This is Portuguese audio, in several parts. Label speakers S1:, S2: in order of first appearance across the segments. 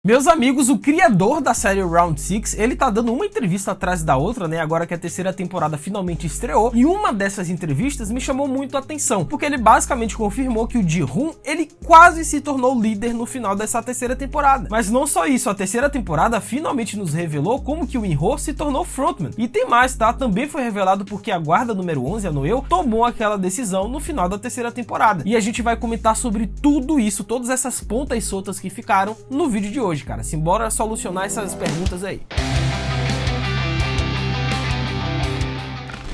S1: Meus amigos, o criador da série Round 6, ele tá dando uma entrevista atrás da outra, né, agora que a terceira temporada finalmente estreou, e uma dessas entrevistas me chamou muito a atenção, porque ele basicamente confirmou que o Ji-hoon, ele quase se tornou líder no final dessa terceira temporada. Mas não só isso, a terceira temporada finalmente nos revelou como que o In-ho se tornou frontman. E tem mais, tá? Também foi revelado porque a guarda número 11, a Noel, tomou aquela decisão no final da terceira temporada. E a gente vai comentar sobre tudo isso, todas essas pontas soltas que ficaram no vídeo de hoje. Cara, simbora solucionar essas perguntas aí.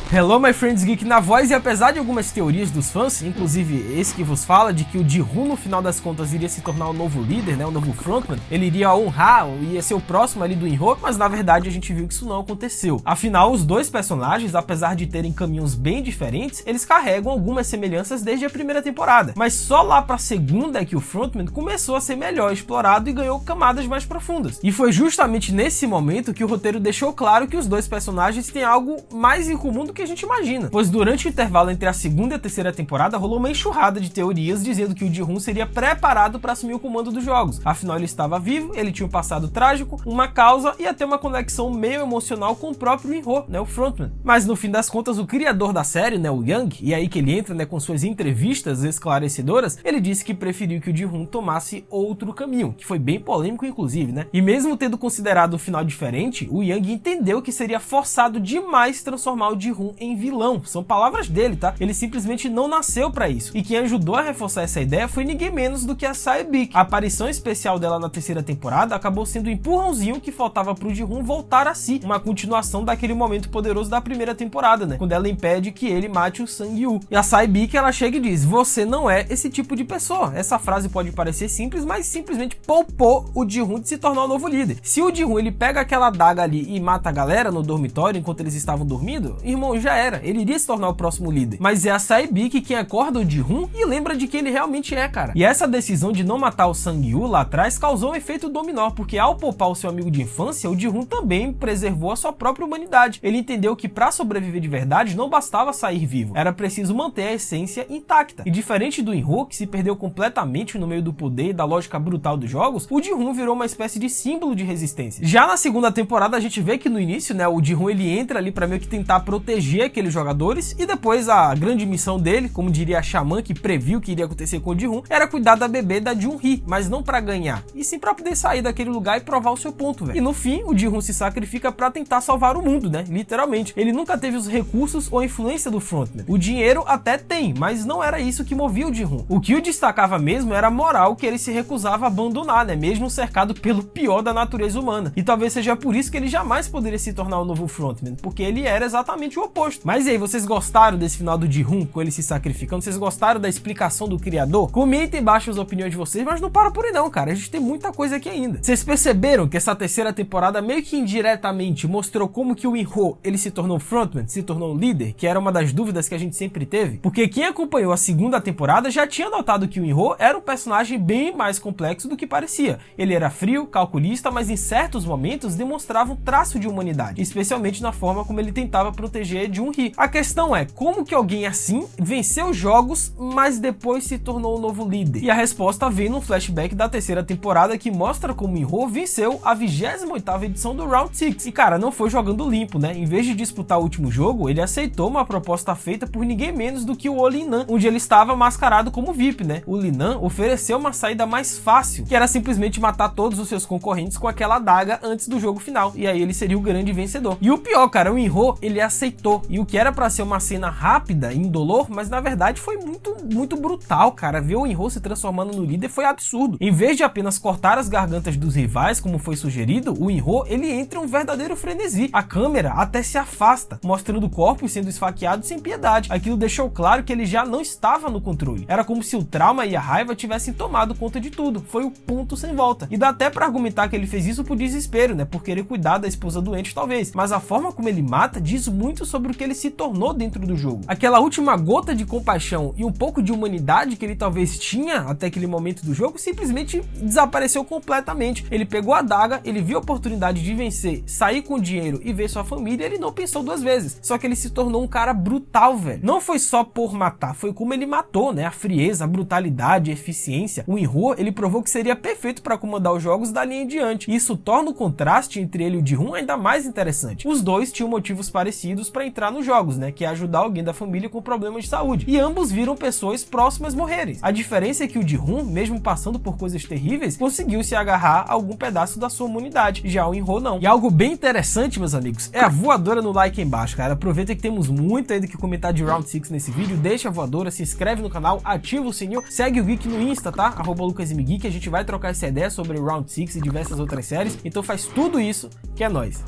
S1: Hello my friends, Geek na voz, e apesar de algumas teorias dos fãs, inclusive esse que vos fala de que o Ji-hoon no final das contas iria se tornar o novo líder, né, o novo frontman, ele iria honrar, ia ser o próximo ali do In-ho, mas na verdade a gente viu que isso não aconteceu. Afinal, os dois personagens, apesar de terem caminhos bem diferentes, eles carregam algumas semelhanças desde a primeira temporada, mas só lá pra segunda é que o frontman começou a ser melhor explorado e ganhou camadas mais profundas. E foi justamente nesse momento que o roteiro deixou claro que os dois personagens têm algo mais em comum do que a gente imagina, pois durante o intervalo entre a segunda e a terceira temporada rolou uma enxurrada de teorias dizendo que o Ji-hoon seria preparado para assumir o comando dos jogos, afinal ele estava vivo, ele tinha um passado trágico, uma causa e até uma conexão meio emocional com o próprio In-ho, né, o frontman. Mas no fim das contas o criador da série, né, o Young, e aí que ele entra, né, com suas entrevistas esclarecedoras, ele disse que preferiu que o Ji-hoon tomasse outro caminho, que foi bem polêmico inclusive, né, e mesmo tendo considerado um final diferente, o Young entendeu que seria forçado demais transformar o Ji-hoon em vilão. São palavras dele, tá? Ele simplesmente não nasceu pra isso. E quem ajudou a reforçar essa ideia foi ninguém menos do que a Sae-bik. A aparição especial dela na terceira temporada acabou sendo o empurrãozinho que faltava pro Ji-hoon voltar a si, uma continuação daquele momento poderoso da primeira temporada, né? Quando ela impede que ele mate o Sang-woo. E a Sae-bik, ela chega e diz: você não é esse tipo de pessoa. Essa frase pode parecer simples, mas simplesmente poupou o Ji-hoon de se tornar o novo líder. Se o Ji-hoon, ele pega aquela adaga ali e mata a galera no dormitório enquanto eles estavam dormindo, irmão, já era. Ele iria se tornar o próximo líder. Mas é a Sae-bik quem acorda o Ji-hoon e lembra de quem ele realmente é, cara. E essa decisão de não matar o Sang-woo lá atrás causou um efeito dominó, porque ao poupar o seu amigo de infância, o Ji-hoon também preservou a sua própria humanidade. Ele entendeu que para sobreviver de verdade não bastava sair vivo, era preciso manter a essência intacta. E diferente do In-ho, que se perdeu completamente no meio do poder e da lógica brutal dos jogos, o Ji-hoon virou uma espécie de símbolo de resistência. Já na segunda temporada a gente vê que no início, né, o Ji-hoon ele entra ali para meio que tentar proteger aqueles jogadores, e depois a grande missão dele, como diria a Xamã, que previu que iria acontecer com o Ji-hoon, era cuidar da bebê da Jun-hee, mas não para ganhar, e sim para poder sair daquele lugar e provar o seu ponto, velho. E no fim, o Ji-hoon se sacrifica para tentar salvar o mundo, né, literalmente. Ele nunca teve os recursos ou a influência do frontman. O dinheiro até tem, mas não era isso que movia o Ji-hoon. O que o destacava mesmo era a moral que ele se recusava a abandonar, né, mesmo cercado pelo pior da natureza humana. E talvez seja por isso que ele jamais poderia se tornar o novo frontman, porque ele era exatamente o oposto. Mas e aí, vocês gostaram desse final do Ji-hoon com ele se sacrificando? Vocês gostaram da explicação do criador? Comentem embaixo as opiniões de vocês, mas não para por aí não, cara. A gente tem muita coisa aqui ainda. Vocês perceberam que essa terceira temporada meio que indiretamente mostrou como que o In-ho, ele se tornou frontman, se tornou líder, que era uma das dúvidas que a gente sempre teve? Porque quem acompanhou a segunda temporada já tinha notado que o In-ho era um personagem bem mais complexo do que parecia. Ele era frio, calculista, mas em certos momentos demonstrava um traço de humanidade, especialmente na forma como ele tentava proteger Jun-hee. A questão é, como que alguém assim venceu jogos, mas depois se tornou o novo líder? E a resposta vem num flashback da terceira temporada que mostra como In-ho venceu a 28ª edição do Round 6. E cara, não foi jogando limpo, né? Em vez de disputar o último jogo, ele aceitou uma proposta feita por ninguém menos do que o Linan, onde ele estava mascarado como VIP, né? O Linan ofereceu uma saída mais fácil, que era simplesmente matar todos os seus concorrentes com aquela adaga antes do jogo final. E aí ele seria o grande vencedor. E o pior, cara, o In-ho, ele aceitou. E o que era pra ser uma cena rápida e indolor, mas na verdade foi muito brutal, cara. Ver o In-ho se transformando no líder foi absurdo. Em vez de apenas cortar as gargantas dos rivais, como foi sugerido, o In-ho, ele entra em um verdadeiro frenesi. A câmera até se afasta, mostrando corpos sendo esfaqueados sem piedade. Aquilo deixou claro que ele já não estava no controle. Era como se o trauma e a raiva tivessem tomado conta de tudo. Foi o ponto sem volta. E dá até pra argumentar que ele fez isso por desespero, né? Por querer cuidar da esposa doente, talvez. Mas a forma como ele mata diz muito sobre sobre o que ele se tornou dentro do jogo. Aquela última gota de compaixão e um pouco de humanidade que ele talvez tinha até aquele momento do jogo simplesmente desapareceu completamente. Ele pegou a adaga, ele viu a oportunidade de vencer, sair com dinheiro e ver sua família, ele não pensou duas vezes. Só que ele se tornou um cara brutal, velho. Não foi só por matar, foi como ele matou, né? A frieza, a brutalidade, a eficiência. O Inho, ele provou que seria perfeito para comandar os jogos dali em diante. Isso torna o contraste entre ele e o Ji-hoon ainda mais interessante. Os dois tinham motivos parecidos para entrar nos jogos, né? Que é ajudar alguém da família com problemas de saúde. E ambos viram pessoas próximas morrerem. A diferença é que o Ji-hoon, mesmo passando por coisas terríveis, conseguiu se agarrar a algum pedaço da sua imunidade. Já o Inho não. E algo bem interessante, meus amigos, é a voadora no like aí embaixo, cara. Aproveita que temos muito ainda que comentar de Round 6 nesse vídeo. Deixa a voadora, se inscreve no canal, ativa o sininho, segue o Geek no Insta, tá? @LucasMGeek. A gente vai trocar essa ideia sobre Round 6 e diversas outras séries. Então faz tudo isso que é nóis.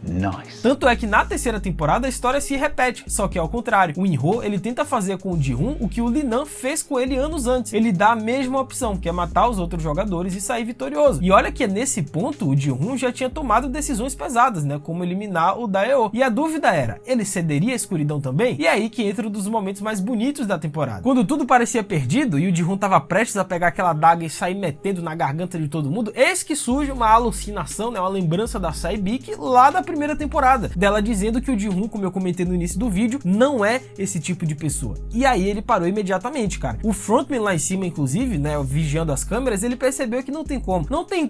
S2: Nice.
S1: Tanto é que na terceira temporada a história se repete, só que ao contrário. O Inho, ele tenta fazer com o Ji-hoon o que o Lee-Nan fez com ele anos antes. Ele dá a mesma opção, que é matar os outros jogadores e sair vitorioso. E olha que nesse ponto o Ji-hoon já tinha tomado decisões pesadas, né, como eliminar o Daeoo. E a dúvida era, ele cederia a escuridão também? E é aí que entra um dos momentos mais bonitos da temporada. Quando tudo parecia perdido e o Ji-hoon tava prestes a pegar aquela adaga e sair metendo na garganta de todo mundo, eis que surge uma alucinação, né, uma lembrança da Sae-Beak lá da primeira temporada, dela dizendo que o Ji-hoon, como eu comentei no início do vídeo, não é esse tipo de pessoa. E aí ele parou imediatamente, cara. O frontman lá em cima, inclusive, né, vigiando as câmeras, ele percebeu que não tem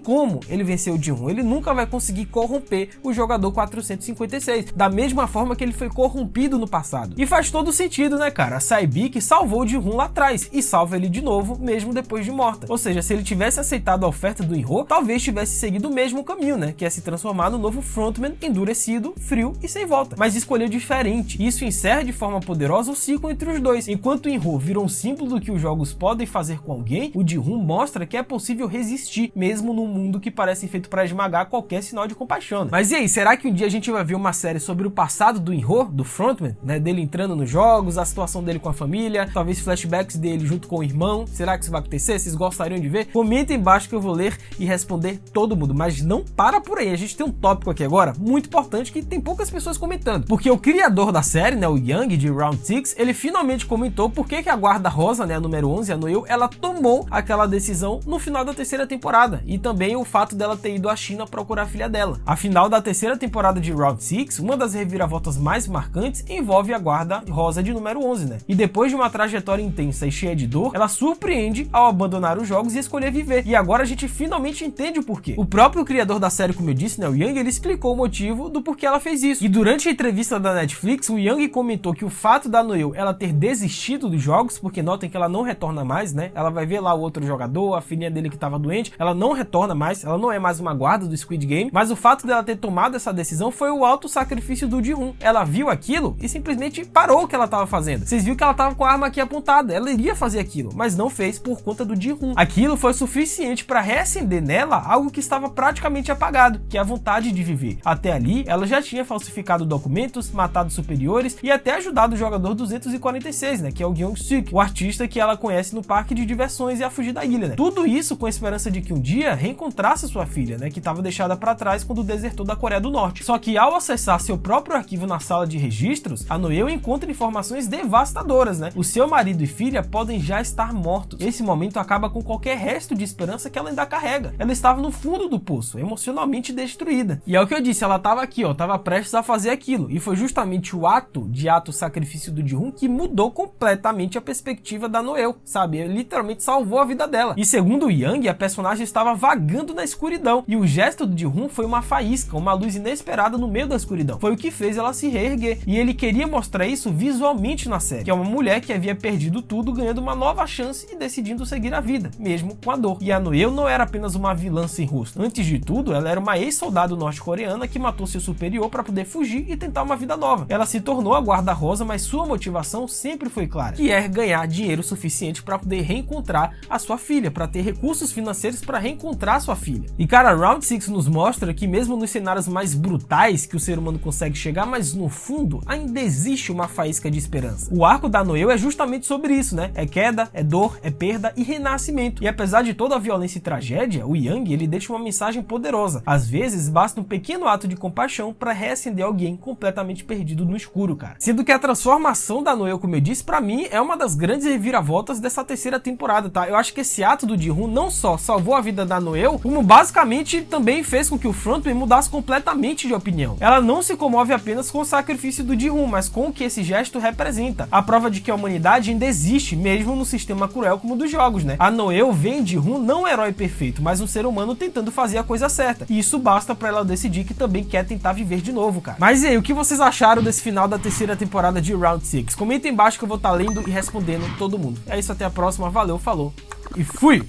S1: como ele vencer o Ji-hoon. Ele nunca vai conseguir corromper o jogador 456, da mesma forma que ele foi corrompido no passado. E faz todo sentido, né, cara? A Sae-Beak salvou o Ji-hoon lá atrás e salva ele de novo, mesmo depois de morta. Ou seja, se ele tivesse aceitado a oferta do Inho, talvez tivesse seguido o mesmo caminho, né, que é se transformar no novo frontman endurecido, frio e sem volta. Mas escolheu diferente. Isso encerra de forma poderosa o ciclo entre os dois. Enquanto o Inho virou um símbolo do que os jogos podem fazer com alguém, o Ji-hoon mostra que é possível resistir, mesmo num mundo que parece feito para esmagar qualquer sinal de compaixão, né? Mas e aí, será que um dia a gente vai ver uma série sobre o passado do Inho, do frontman, né, dele entrando nos jogos, a situação dele com a família, talvez flashbacks dele junto com o irmão? Será que isso vai acontecer? Vocês gostariam de ver? Comenta aí embaixo que eu vou ler e responder todo mundo. Mas não para por aí, a gente tem um tópico aqui agora muito importante que tem poucas pessoas comentando, porque o criador da série, né, o Young de Round 6, ele finalmente comentou por que a guarda rosa, né, a número 11, a Noelle, ela tomou aquela decisão no final da terceira temporada, e também o fato dela ter ido à China procurar a filha dela. A final da terceira temporada de Round 6, uma das reviravoltas mais marcantes envolve a guarda rosa de número 11, né, e depois de uma trajetória intensa e cheia de dor, ela surpreende ao abandonar os jogos e escolher viver, e agora a gente finalmente entende o porquê. O próprio criador da série, como eu disse, né, o Young, ele explicou o motivo do porquê ela fez isso. E durante a entrevista da Netflix, o Young comentou que o fato da Noelle ela ter desistido dos jogos, porque notem que ela não retorna mais, né? Ela vai ver lá o outro jogador, a filhinha dele que estava doente, ela não retorna mais, ela não é mais uma guarda do Squid Game, mas o fato dela ter tomado essa decisão foi o alto sacrifício do Ji-hoon. Ela viu aquilo e simplesmente parou o que ela estava fazendo. Vocês viram que ela estava com a arma aqui apontada, ela iria fazer aquilo, mas não fez por conta do Ji-hoon. Aquilo foi suficiente para reacender nela algo que estava praticamente apagado, que é a vontade de viver. Até ali, ela já tinha falsificado documentos, matado superiores e até ajudado o jogador 246, né, que é o Kyung-suk, o artista que ela conhece no parque de diversões e a fugir da ilha, né? Tudo isso com a esperança de que um dia reencontrasse sua filha, né, que estava deixada para trás quando desertou da Coreia do Norte. Só que ao acessar seu próprio arquivo na sala de registros, a Noelle encontra informações devastadoras, né? O seu marido e filha podem já estar mortos. Esse momento acaba com qualquer resto de esperança que ela ainda carrega. Ela estava no fundo do poço, emocionalmente destruída. E é o que eu disse, ela estava aqui, ó, estava prestes a fazer aquilo. E foi justamente o ato sacrifício do Ji-hoon que mudou completamente a perspectiva da Noelle, sabe? Ele literalmente salvou a vida dela. E segundo o Young, a personagem estava vagando na escuridão. E o gesto do Ji-hoon foi uma faísca, uma luz inesperada no meio da escuridão. Foi o que fez ela se reerguer. E ele queria mostrar isso visualmente na série, que é uma mulher que havia perdido tudo, ganhando uma nova chance e decidindo seguir a vida, mesmo com a dor. E a Noelle não era apenas uma vilã sem rosto. Antes de tudo, ela era uma ex-soldado norte-coreana que matou seu superior para poder fugir e tentar uma vida nova. Ela se tornou a guarda-rosa, mas sua motivação sempre foi clara, que é ganhar dinheiro suficiente para poder reencontrar a sua filha, para ter recursos financeiros para reencontrar sua filha. E cara, Round 6 nos mostra que mesmo nos cenários mais brutais que o ser humano consegue chegar, mas no fundo ainda existe uma faísca de esperança. O arco da Noelle é justamente sobre isso, né? É queda, é dor, é perda e renascimento. E apesar de toda a violência e tragédia, o Young, ele deixa uma mensagem poderosa. Às vezes basta um pequeno ato de compaixão compaixão pra reacender alguém completamente perdido no escuro, cara. Sendo que a transformação da Noelle, como eu disse, pra mim é uma das grandes reviravoltas dessa terceira temporada, tá? Eu acho que esse ato do Ji-hoon não só salvou a vida da Noelle, como basicamente também fez com que o Frontman mudasse completamente de opinião. Ela não se comove apenas com o sacrifício do Ji-hoon, mas com o que esse gesto representa. A prova de que a humanidade ainda existe, mesmo no sistema cruel como o dos jogos, né? A Noelle vê em Ji-hoon não um herói perfeito, mas um ser humano tentando fazer a coisa certa. E isso basta pra ela decidir que também quer tentar viver de novo, cara. Mas e aí, o que vocês acharam desse final da terceira temporada de Round 6? Comenta aí embaixo que eu vou estar lendo e respondendo todo mundo. É isso, até a próxima. Valeu, falou e fui!